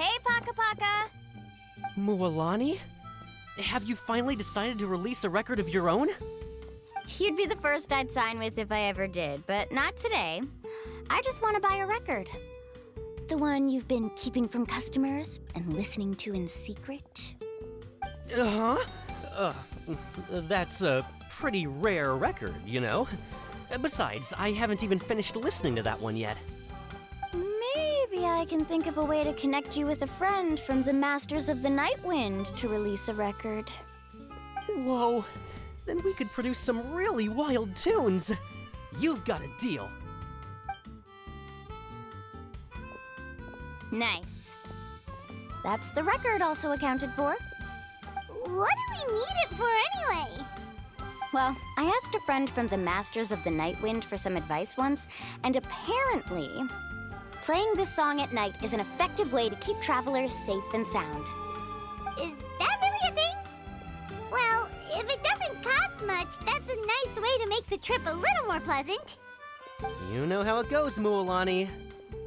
Hey, Paka Paka! Mualani? Have you finally decided to release a record of your own? You'd be the first I'd sign with if I ever did, but not today. I just want to buy a record. The one you've been keeping from customers and listening to in secret? That's a pretty rare record, you know? Besides, I haven't even finished listening to that one yet. Maybe I can think of a way to connect you with a friend from the Masters of the Night Wind to release a record. Whoa, then we could produce some really wild tunes. You've got a deal. Nice. That's the record also accounted for. What do we need it for anyway? Well, I asked a friend from the Masters of the Night Wind for some advice once, and apparently, playing this song at night is an effective way to keep travelers safe and sound. Is that really a thing? Well, if it doesn't cost much, that's a nice way to make the trip a little more pleasant. You know how it goes, Mualani.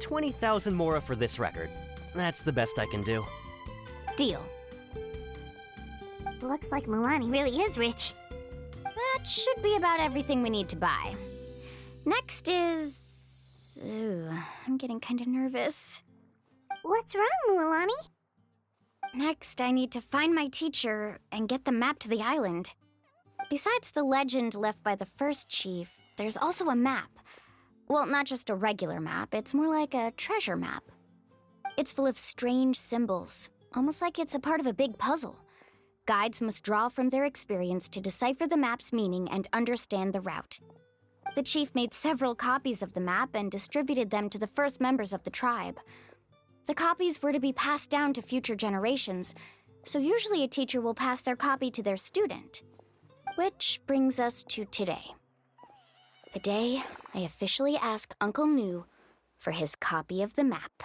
20,000 mora for this record. That's the best I can do. Deal. Looks like Milani really is rich. That should be about everything we need to buy. Next is... Ooh, I'm getting kind of nervous. What's wrong, Mualani? Next, I need to find my teacher and get the map to the island. Besides the legend left by the first chief, there's also a map. Well, not just a regular map, it's more like a treasure map. It's full of strange symbols, almost like it's a part of a big puzzle. Guides must draw from their experience to decipher the map's meaning and understand the route. The chief made several copies of the map and distributed them to the first members of the tribe. The copies were to be passed down to future generations, so usually a teacher will pass their copy to their student. Which brings us to today. The day I officially ask Uncle Nu for his copy of the map.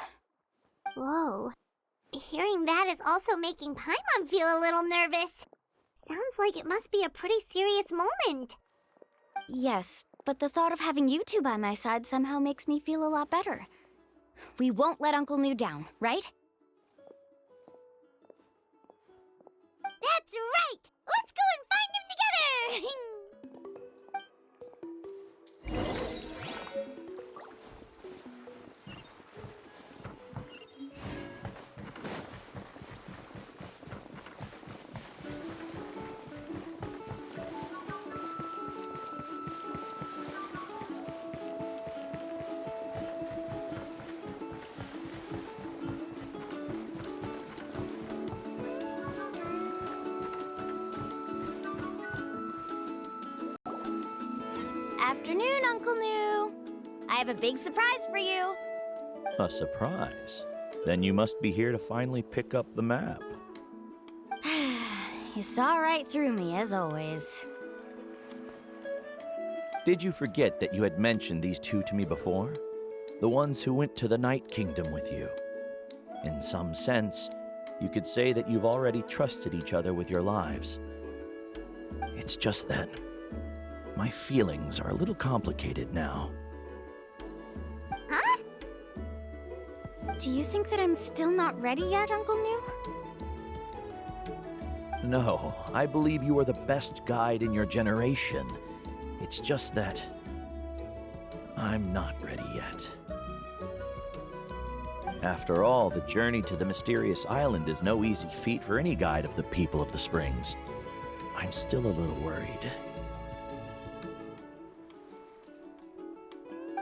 Whoa. Hearing that is also making Paimon feel a little nervous. Sounds like it must be a pretty serious moment. Yes, but the thought of having you two by my side somehow makes me feel a lot better. We won't let Uncle Nu down, right? That's right! Let's go and find him together! Afternoon, Uncle Nu. I have a big surprise for you. A surprise? Then you must be here to finally pick up the map. You saw right through me, as always. Did you forget that you had mentioned these two to me before? The ones who went to the Night Kingdom with you. In some sense, you could say that you've already trusted each other with your lives. It's just that my feelings are a little complicated now. Huh? Do you think that I'm still not ready yet, Uncle Nu? No, I believe you are the best guide in your generation. It's just that I'm not ready yet. After all, the journey to the mysterious island is no easy feat for any guide of the people of the Springs. I'm still a little worried.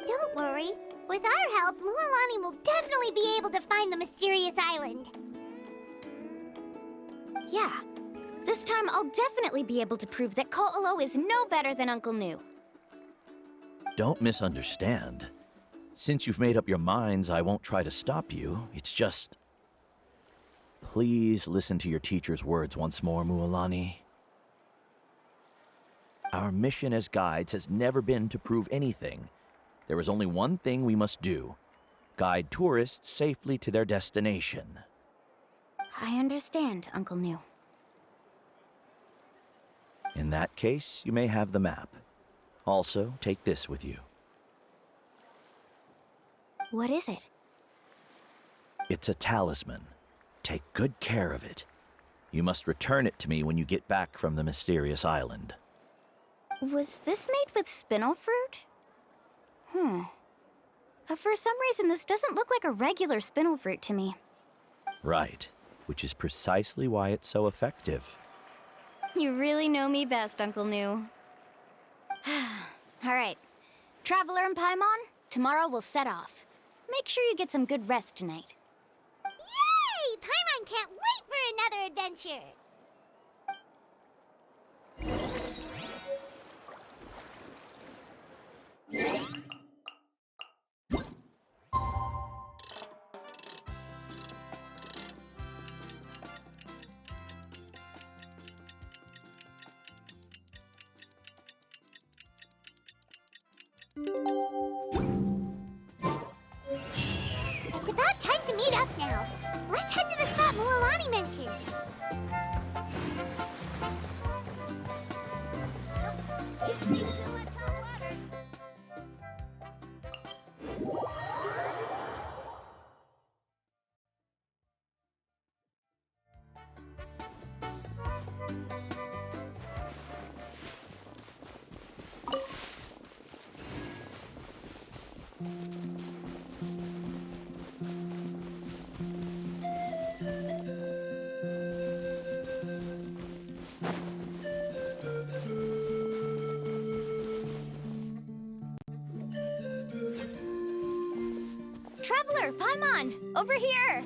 Don't worry. With our help, Mualani will definitely be able to find the mysterious island. Yeah. This time I'll definitely be able to prove that Ko'olo is no better than Uncle Nu. Don't misunderstand. Since you've made up your minds, I won't try to stop you. It's just... Please listen to your teacher's words once more, Mualani. Our mission as guides has never been to prove anything. There is only one thing we must do. Guide tourists safely to their destination. I understand, Uncle Nu. In that case, you may have the map. Also, take this with you. What is it? It's a talisman. Take good care of it. You must return it to me when you get back from the mysterious island. Was this made with spinel fruit? For some reason, this doesn't look like a regular spinel fruit to me. Right, which is precisely why it's so effective. You really know me best, Uncle New. All right. Traveler and Paimon, tomorrow we'll set off. Make sure you get some good rest tonight. Yay! Paimon can't wait for another adventure! It's about time to meet up now. Let's head to the spot Mualani mentioned. Traveler, Paimon, over here!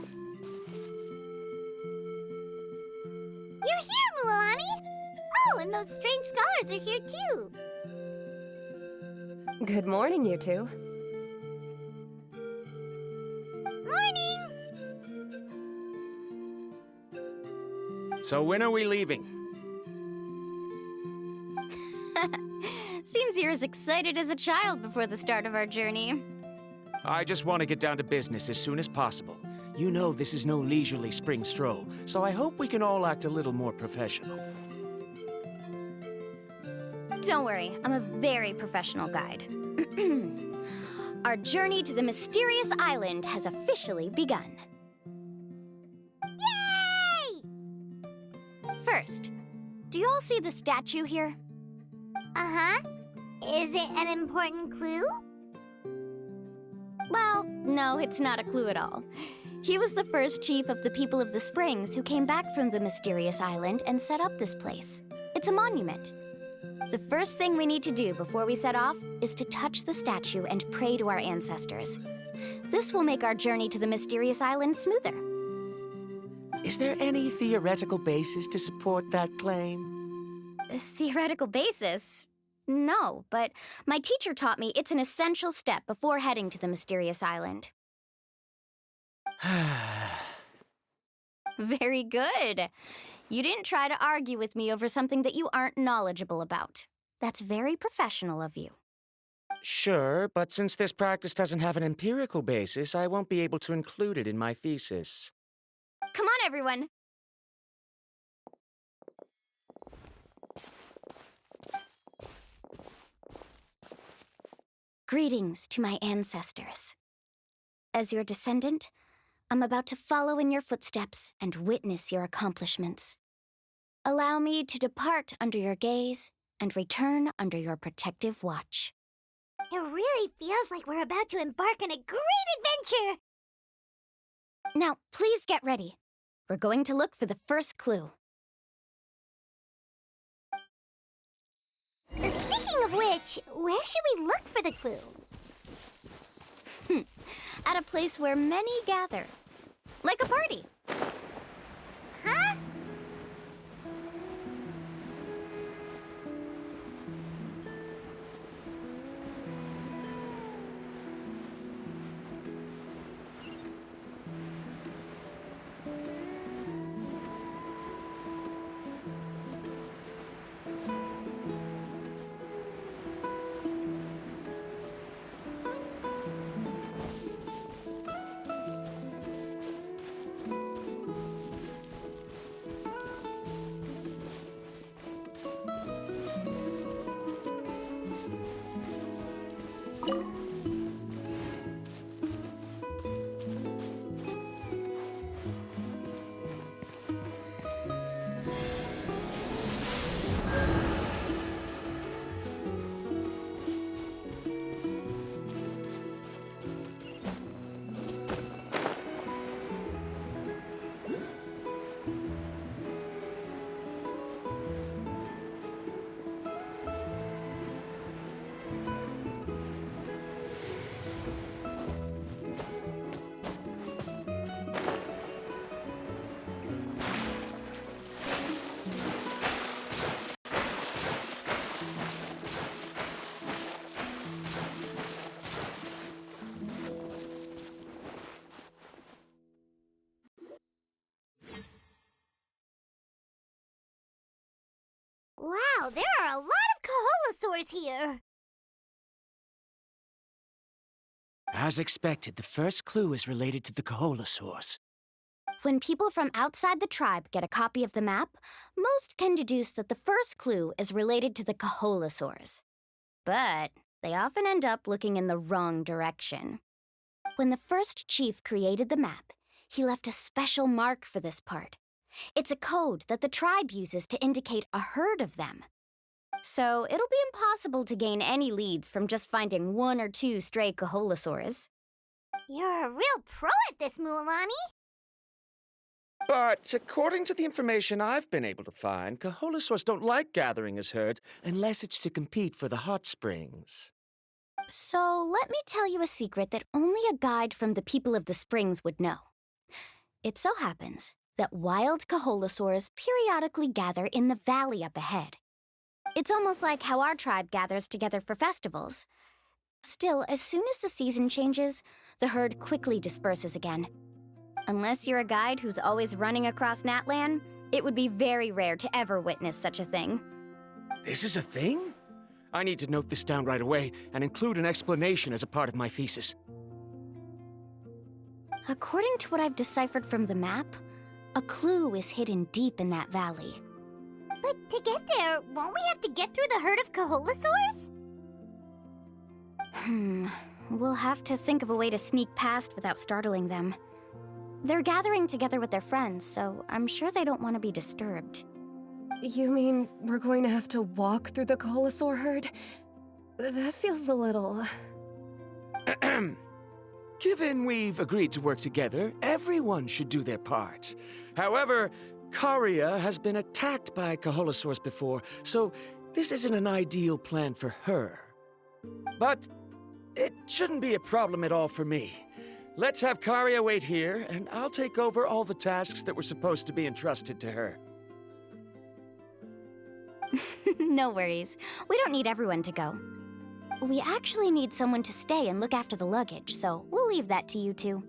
You're here, Mualani! Oh, and those strange scholars are here too. Good morning, you two. Morning! So when are we leaving? Seems you're as excited as a child before the start of our journey. I just want to get down to business as soon as possible. You know this is no leisurely spring stroll, so I hope we can all act a little more professional. Don't worry, I'm a very professional guide. Our journey to the mysterious island has officially begun. Yay! First, do you all see the statue here? Uh-huh. Is it an important clue? Well, no, it's not a clue at all. He was the first chief of the people of the Springs who came back from the mysterious island and set up this place. It's a monument. The first thing we need to do before we set off is to touch the statue and pray to our ancestors. This will make our journey to the mysterious island smoother. Is there any theoretical basis to support that claim? A theoretical basis? No, but my teacher taught me it's an essential step before heading to the mysterious island. Very good. You didn't try to argue with me over something that you aren't knowledgeable about. That's very professional of you. Sure, but since this practice doesn't have an empirical basis, I won't be able to include it in my thesis. Come on, everyone. Greetings to my ancestors. As your descendant, I'm about to follow in your footsteps and witness your accomplishments. Allow me to depart under your gaze and return under your protective watch. It really feels like we're about to embark on a great adventure! Now, please get ready. We're going to look for the first clue. Speaking of which, where should we look for the clue? At a place where many gather. Like a party. Huh? Wow, there are a lot of Kaholosaurs here. As expected, the first clue is related to the Kaholosaurs. When people from outside the tribe get a copy of the map, most can deduce that the first clue is related to the Kaholosaurs. But they often end up looking in the wrong direction. When the first chief created the map, he left a special mark for this part. It's a code that the tribe uses to indicate a herd of them. So it'll be impossible to gain any leads from just finding 1 or 2 stray Kaholosaurs. You're a real pro at this, Mualani. But according to the information I've been able to find, Kaholosaurs don't like gathering as herds unless it's to compete for the hot springs. So let me tell you a secret that only a guide from the people of the springs would know. It so happens that wild Kaholosaurs periodically gather in the valley up ahead. It's almost like how our tribe gathers together for festivals. Still, as soon as the season changes, the herd quickly disperses again. Unless you're a guide who's always running across Natlan, it would be very rare to ever witness such a thing. This is a thing? I need to note this down right away and include an explanation as a part of my thesis. According to what I've deciphered from the map, a clue is hidden deep in that valley. But to get there, won't we have to get through the herd of Kaholosaurs? We'll have to think of a way to sneak past without startling them. They're gathering together with their friends, so I'm sure they don't want to be disturbed. You mean we're going to have to walk through the Kaholosaur herd? That feels a little... Given we've agreed to work together, everyone should do their part. However, Karia has been attacked by Kaholosaurs before, so this isn't an ideal plan for her. But it shouldn't be a problem at all for me. Let's have Karia wait here, and I'll take over all the tasks that were supposed to be entrusted to her. No worries. We don't need everyone to go. We actually need someone to stay and look after the luggage, so we'll leave that to you two.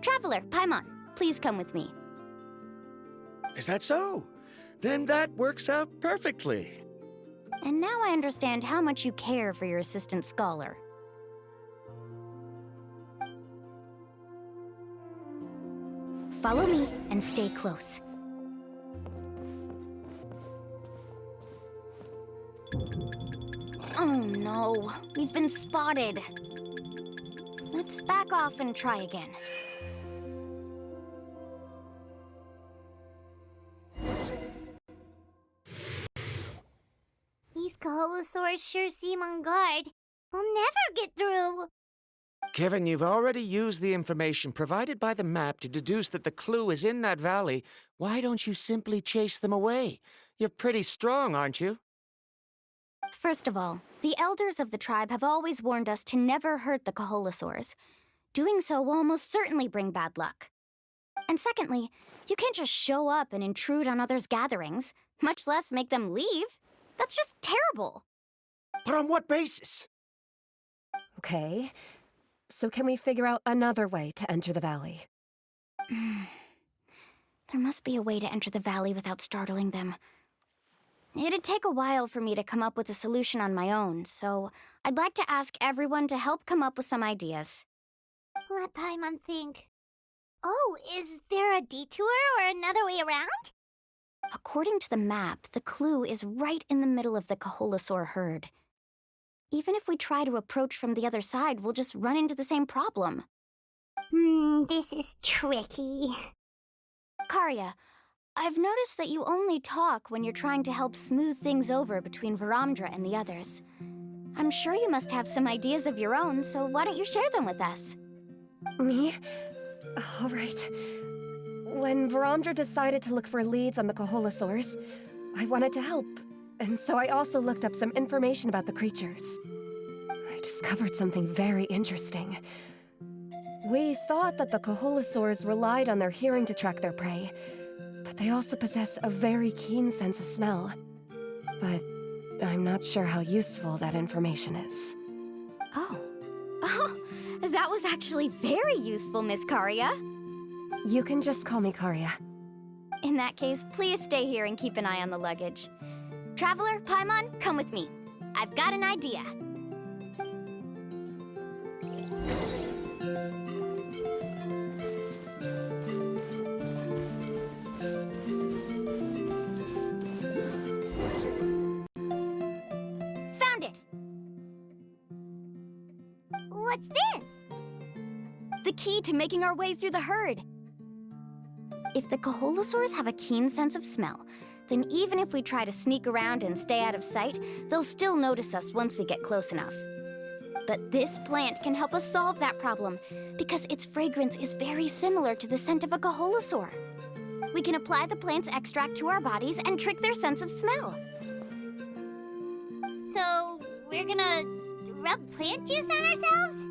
Traveler, Paimon, please come with me. Is that so? Then that works out perfectly. And now I understand how much you care for your assistant scholar. Follow me and stay close. Oh no, we've been spotted. Let's back off and try again. These Kaholosaurs sure seem on guard. We'll never get through. Kevin, you've already used the information provided by the map to deduce that the clue is in that valley. Why don't you simply chase them away? You're pretty strong, aren't you? First of all, the elders of the tribe have always warned us to never hurt the Kaholosaurs. Doing so will almost certainly bring bad luck. And secondly, you can't just show up and intrude on others' gatherings, much less make them leave. That's just terrible. But on what basis? Okay, so can we figure out another way to enter the valley? There must be a way to enter the valley without startling them. It'd take a while for me to come up with a solution on my own, so I'd like to ask everyone to help come up with some ideas. Let Paimon think. Oh, is there a detour or another way around? According to the map, the clue is right in the middle of the Kaholosaur herd. Even if we try to approach from the other side, we'll just run into the same problem. This is tricky. Karia, I've noticed that you only talk when you're trying to help smooth things over between Varamdra and the others. I'm sure you must have some ideas of your own, so why don't you share them with us? Me? All right. When Varamdra decided to look for leads on the Kaholosaurs, I wanted to help, and so I also looked up some information about the creatures. I discovered something very interesting. We thought that the Kaholosaurs relied on their hearing to track their prey, but they also possess a very keen sense of smell. But I'm not sure how useful that information is. Oh, that was actually very useful, Miss Karia. You can just call me Karia. In that case, please stay here and keep an eye on the luggage. Traveler, Paimon, come with me. I've got an idea. Found it! What's this? The key to making our way through the herd. If the Kaholosaurs have a keen sense of smell, then even if we try to sneak around and stay out of sight, they'll still notice us once we get close enough. But this plant can help us solve that problem, because its fragrance is very similar to the scent of a Kaholosaur. We can apply the plant's extract to our bodies and trick their sense of smell. So, we're gonna rub plant juice on ourselves?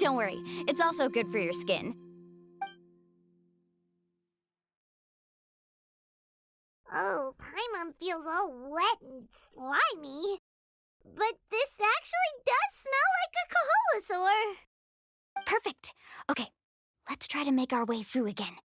Don't worry, it's also good for your skin. Oh, Paimon feels all wet and slimy. But this actually does smell like a Kaholosaur. Perfect. Okay, let's try to make our way through again.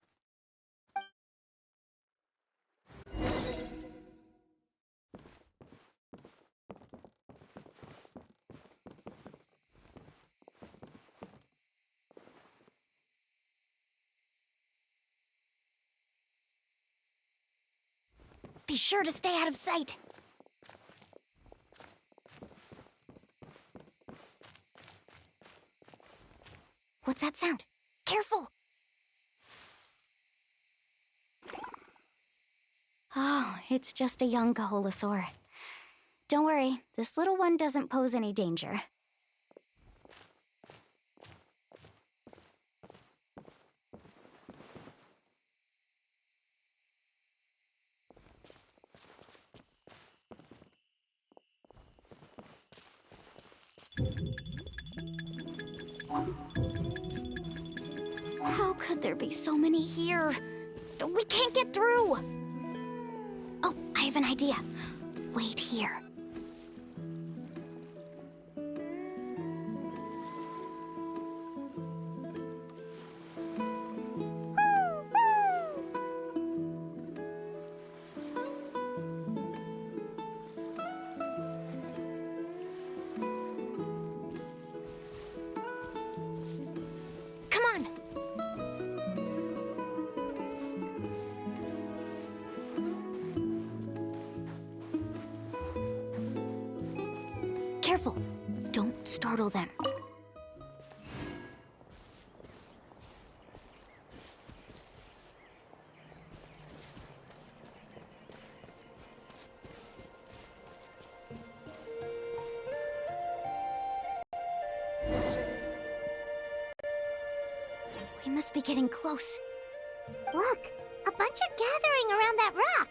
Be sure to stay out of sight. What's that sound? Careful! Oh, it's just a young Kaholosaur. Don't worry, this little one doesn't pose any danger. How could there be so many here? We can't get through! Oh, I have an idea. Wait here. Come on! Careful! Don't startle them. We must be getting close. Look, a bunch are gathering around that rock.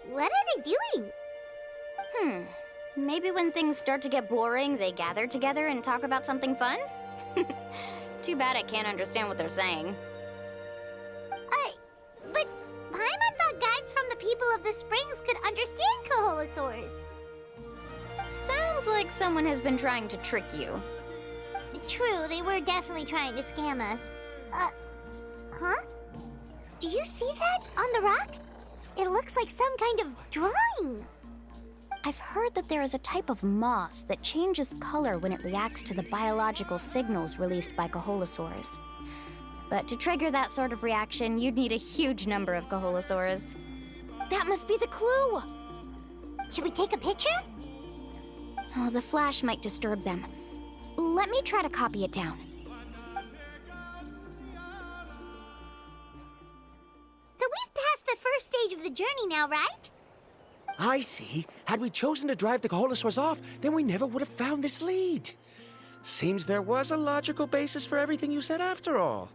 What are they doing? Maybe when things start to get boring, they gather together and talk about something fun? Too bad I can't understand what they're saying. But Paimon thought guides from the people of the springs could understand Kaholosaurs. Sounds like someone has been trying to trick you. True, they were definitely trying to scam us. Huh? Do you see that on the rock? It looks like some kind of drawing. I've heard that there is a type of moss that changes color when it reacts to the biological signals released by Kaholosaurs. But to trigger that sort of reaction, you'd need a huge number of Kaholosaurs. That must be the clue! Should we take a picture? Oh, the flash might disturb them. Let me try to copy it down. So we've passed the first stage of the journey now, right? I see. Had we chosen to drive the Kaholosaurs off, then we never would have found this lead. Seems there was a logical basis for everything you said after all.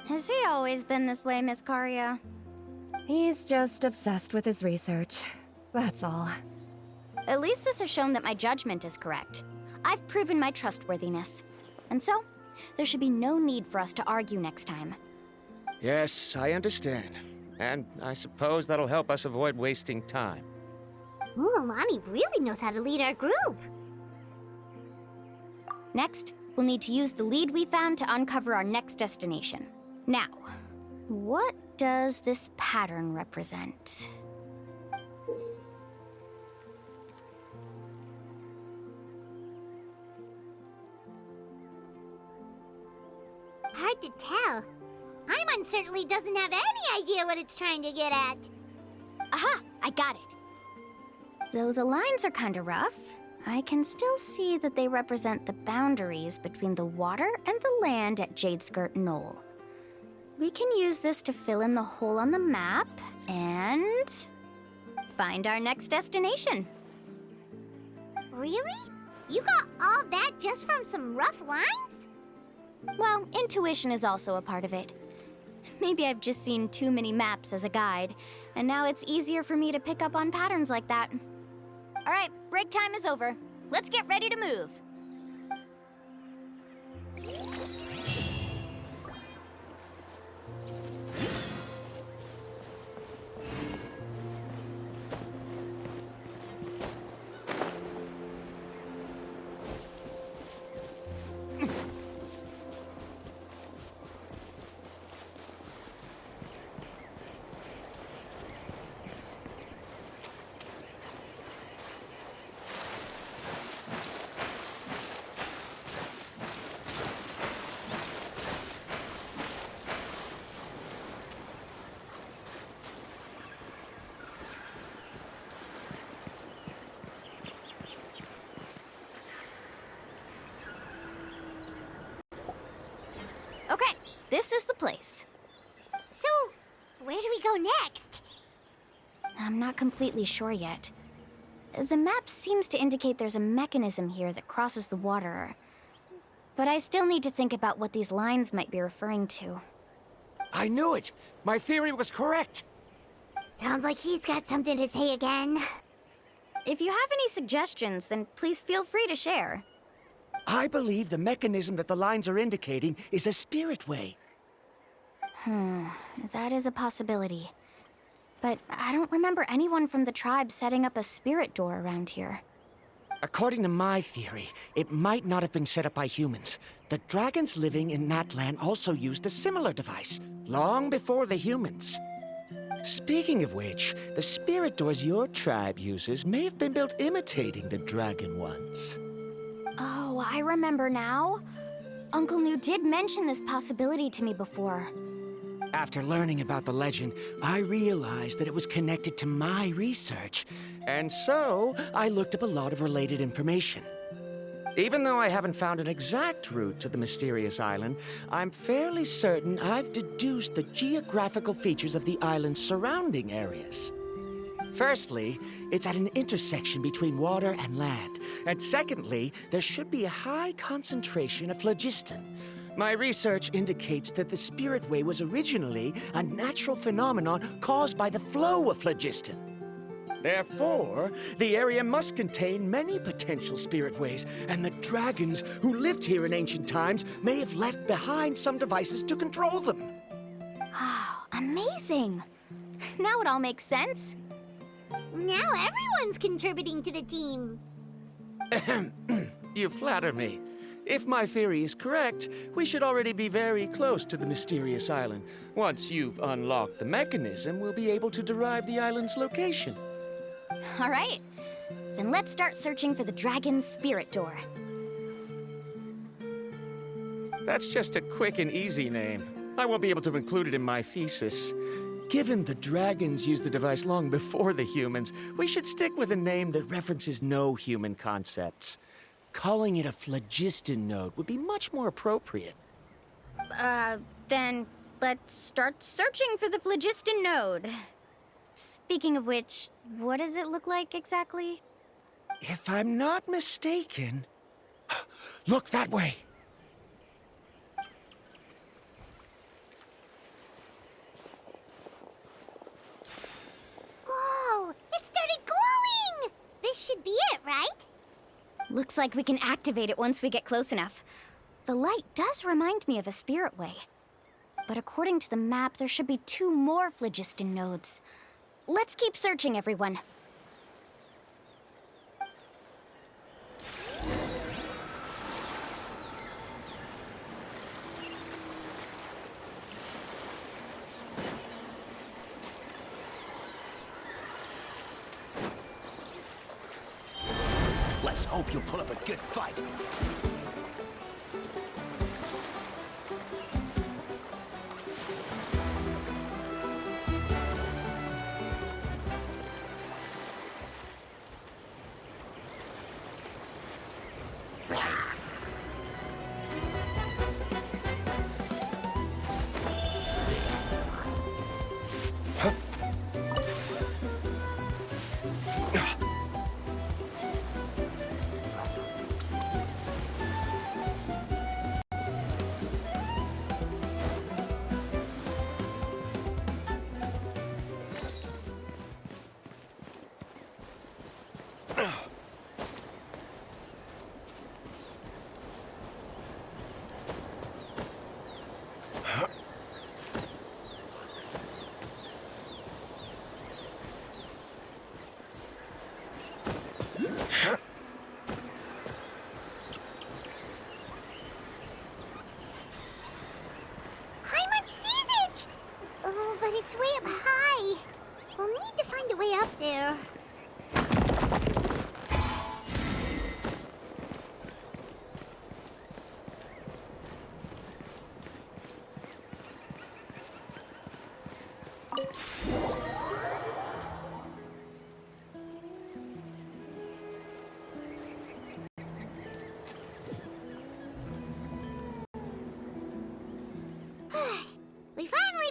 Has he always been this way, Miss Karia? He's just obsessed with his research. That's all. At least this has shown that my judgment is correct. I've proven my trustworthiness. And so, there should be no need for us to argue next time. Yes, I understand. And I suppose that'll help us avoid wasting time. Mulamani really knows how to lead our group. Next, we'll need to use the lead we found to uncover our next destination. Now, what does this pattern represent? hard to tell. Paimon certainly doesn't have any idea what it's trying to get at. Aha! I got it. Though the lines are kinda rough, I can still see that they represent the boundaries between the water and the land at Jadeskirt Knoll. We can use this to fill in the hole on the map and find our next destination. Really? You got all that just from some rough lines? Well, intuition is also a part of it. Maybe I've just seen too many maps as a guide, and now it's easier for me to pick up on patterns like that. All right, break time is over. Let's get ready to move. Okay, this is the place. So, where do we go next? I'm not completely sure yet. The map seems to indicate there's a mechanism here that crosses the water. But I still need to think about what these lines might be referring to. I knew it! My theory was correct! Sounds like he's got something to say again. If you have any suggestions, then please feel free to share. I believe the mechanism that the lines are indicating is a spirit way. That is a possibility. But I don't remember anyone from the tribe setting up a spirit door around here. According to my theory, it might not have been set up by humans. The dragons living in that land also used a similar device, long before the humans. Speaking of which, the spirit doors your tribe uses may have been built imitating the dragon ones. Oh, I remember now. Uncle New did mention this possibility to me before. After learning about the legend, I realized that it was connected to my research, and so I looked up a lot of related information. Even though I haven't found an exact route to the mysterious island, I'm fairly certain I've deduced the geographical features of the island's surrounding areas. Firstly, it's at an intersection between water and land, and secondly, there should be a high concentration of phlogiston. My research indicates that the Spirit Way was originally a natural phenomenon caused by the flow of phlogiston. Therefore, the area must contain many potential spirit ways, and the dragons who lived here in ancient times may have left behind some devices to control them. Oh, amazing! Now it all makes sense. Now everyone's contributing to the team. You flatter me. If my theory is correct, we should already be very close to the mysterious island. Once you've unlocked the mechanism, we'll be able to derive the island's location. All right. Then let's start searching for the dragon's spirit door. That's just a quick and easy name. I won't be able to include it in my thesis. Given the dragons used the device long before the humans, we should stick with a name that references no human concepts. Calling it a phlogiston node would be much more appropriate. Then let's start searching for the phlogiston node. Speaking of which, what does it look like exactly? If I'm not mistaken... Look that way! Whoa! It started glowing! This should be it, right? Looks like we can activate it once we get close enough. The light does remind me of a spirit way. But according to the map, there should be 2 more phlogiston nodes. Let's keep searching, everyone. Let's hope you'll put up a good fight.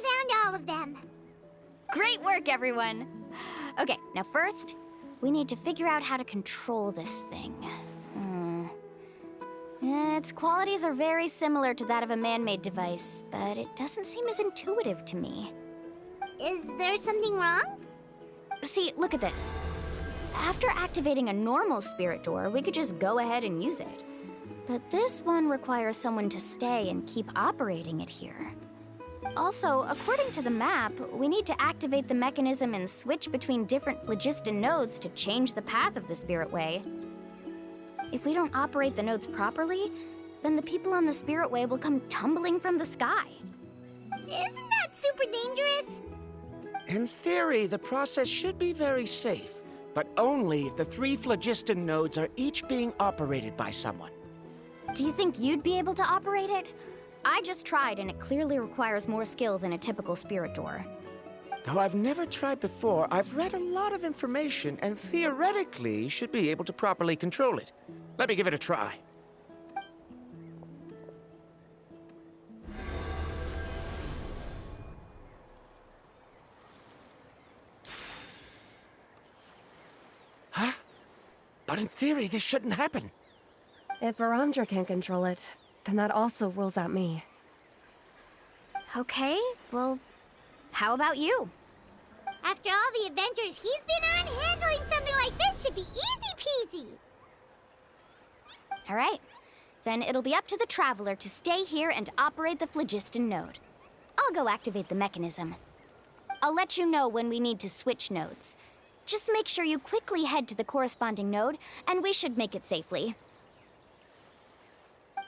found all of them. Great work, everyone! Okay, now first, we need to figure out how to control this thing. Its qualities are very similar to that of a man-made device, but it doesn't seem as intuitive to me. Is there something wrong? See, look at this. After activating a normal spirit door, we could just go ahead and use it. But this one requires someone to stay and keep operating it here. Also, according to the map, we need to activate the mechanism and switch between different phlogiston nodes to change the path of the spirit way. If we don't operate the nodes properly, then the people on the spirit way will come tumbling from the sky. Isn't that super dangerous? In theory, the process should be very safe, but only if the 3 phlogiston nodes are each being operated by someone. Do you think you'd be able to operate it? I just tried, and it clearly requires more skill than a typical spirit door. Though I've never tried before, I've read a lot of information and theoretically should be able to properly control it. Let me give it a try. Huh? But in theory, this shouldn't happen. If Varamdra can't control it, then that also rules out me. Okay, well, how about you? After all the adventures he's been on, handling something like this should be easy peasy. All right, then it'll be up to the Traveler to stay here and operate the phlogiston node. I'll go activate the mechanism. I'll let you know when we need to switch nodes. Just make sure you quickly head to the corresponding node, and we should make it safely.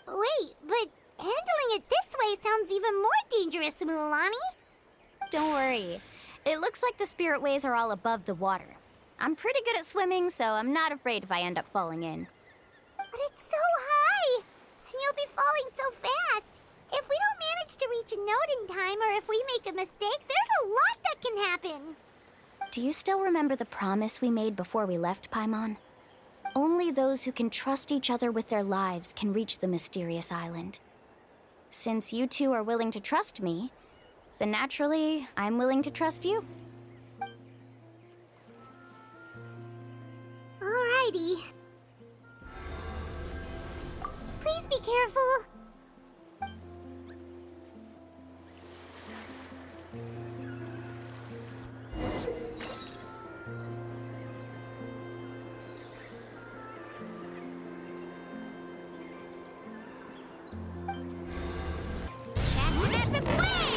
Wait, but handling it this way sounds even more dangerous, Mulan. Don't worry. It looks like the spirit ways are all above the water. I'm pretty good at swimming, so I'm not afraid if I end up falling in. But it's so high, and you'll be falling so fast. If we don't manage to reach a node in time, or if we make a mistake, there's a lot that can happen. Do you still remember the promise we made before we left, Paimon? Only those who can trust each other with their lives can reach the mysterious island. Since you two are willing to trust me, then naturally, I'm willing to trust you. Alrighty. Please be careful. Catch an epic wave!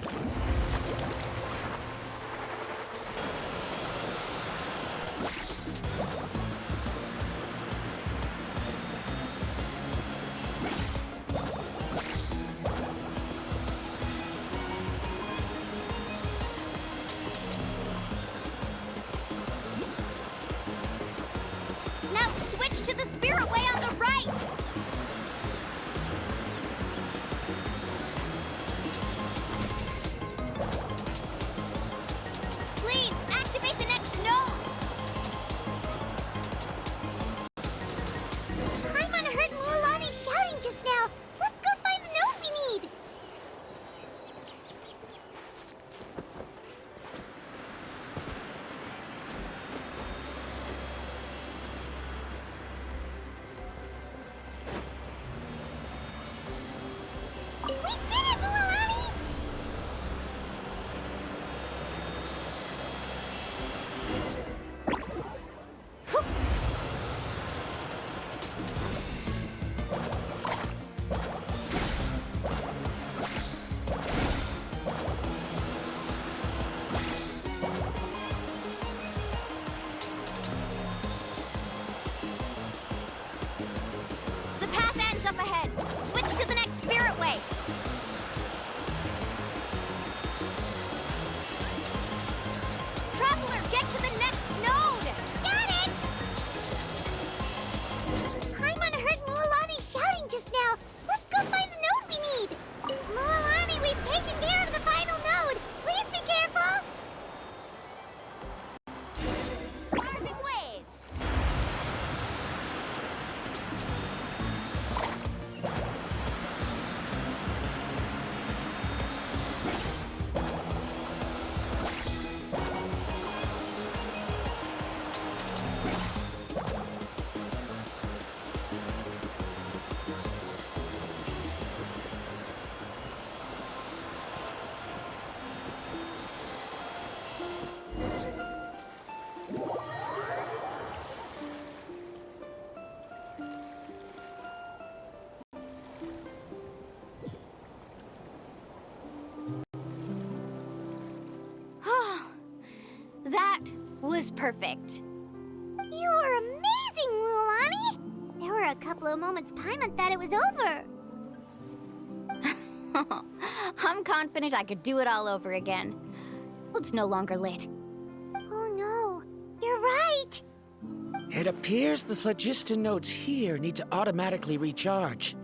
Woo! Now switch to the spirit way on the right! Please, activate the next node! Paimon heard Mulan shouting just now. Let's go find the node we need. That was perfect. You were amazing, Lulani! There were a couple of moments Paimon thought it was over. I'm confident I could do it all over again. It's no longer late. Oh no, you're right! It appears the phlogiston nodes here need to automatically recharge.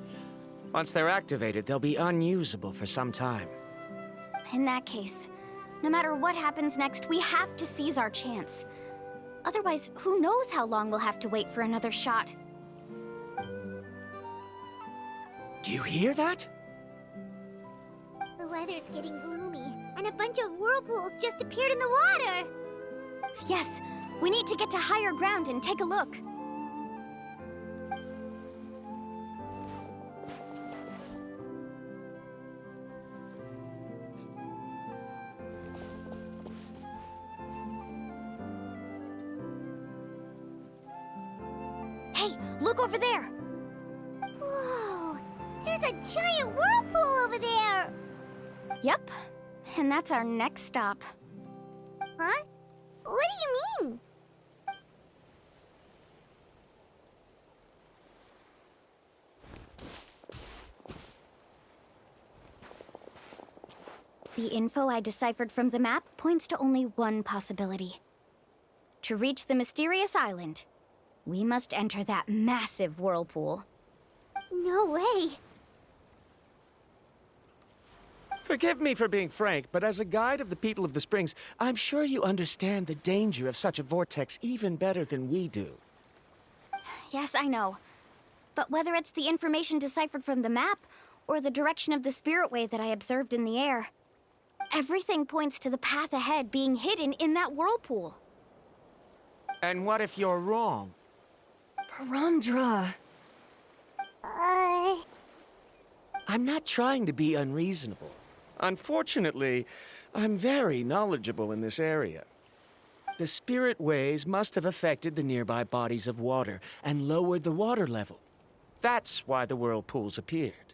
Once they're activated, they'll be unusable for some time. In that case, no matter what happens next, we have to seize our chance. Otherwise, who knows how long we'll have to wait for another shot. Do you hear that? The weather's getting gloomy, and a bunch of whirlpools just appeared in the water! Yes, we need to get to higher ground and take a look. Hey, look over there! Whoa! There's a giant whirlpool over there! Yep, and that's our next stop. Huh? What do you mean? The info I deciphered from the map points to only one possibility. To reach the mysterious island, we must enter that massive whirlpool. No way! Forgive me for being frank, but as a guide of the people of the Springs, I'm sure you understand the danger of such a vortex even better than we do. Yes, I know. But whether it's the information deciphered from the map, or the direction of the spirit wave that I observed in the air, everything points to the path ahead being hidden in that whirlpool. And what if you're wrong? Paramdra. I'm not trying to be unreasonable. Unfortunately, I'm very knowledgeable in this area. The spirit waves must have affected the nearby bodies of water and lowered the water level. That's why the whirlpools appeared.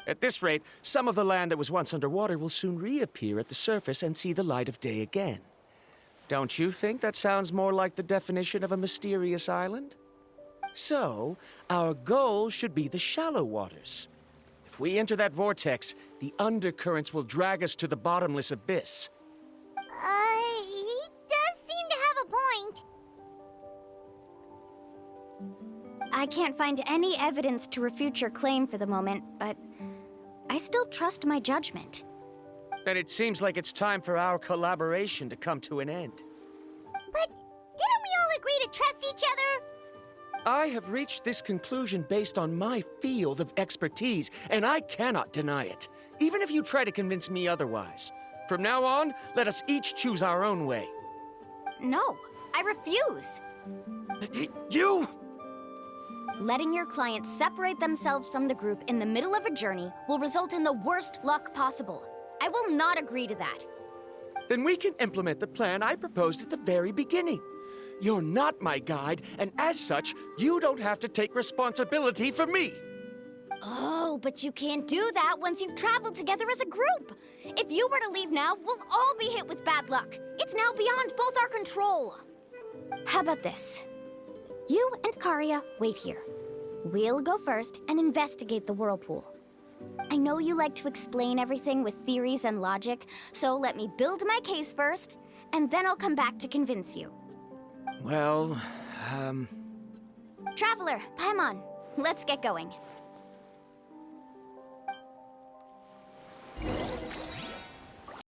At this rate, some of the land that was once underwater will soon reappear at the surface and see the light of day again. Don't you think that sounds more like the definition of a mysterious island? So, our goal should be the shallow waters. If we enter that vortex, the undercurrents will drag us to the bottomless abyss. He does seem to have a point. I can't find any evidence to refute your claim for the moment, but I still trust my judgment. Then it seems like it's time for our collaboration to come to an end. But didn't we all agree to trust each other? I have reached this conclusion based on my field of expertise, and I cannot deny it, even if you try to convince me otherwise. From now on, let us each choose our own way. No, I refuse. You! Letting your clients separate themselves from the group in the middle of a journey will result in the worst luck possible. I will not agree to that. Then we can implement the plan I proposed at the very beginning. You're not my guide, and as such, you don't have to take responsibility for me. Oh, but you can't do that once you've traveled together as a group. If you were to leave now, we'll all be hit with bad luck. It's now beyond both our control. How about this? You and Karia wait here. We'll go first and investigate the whirlpool. I know you like to explain everything with theories and logic, so let me build my case first, and then I'll come back to convince you. Well, Traveler, Paimon, let's get going.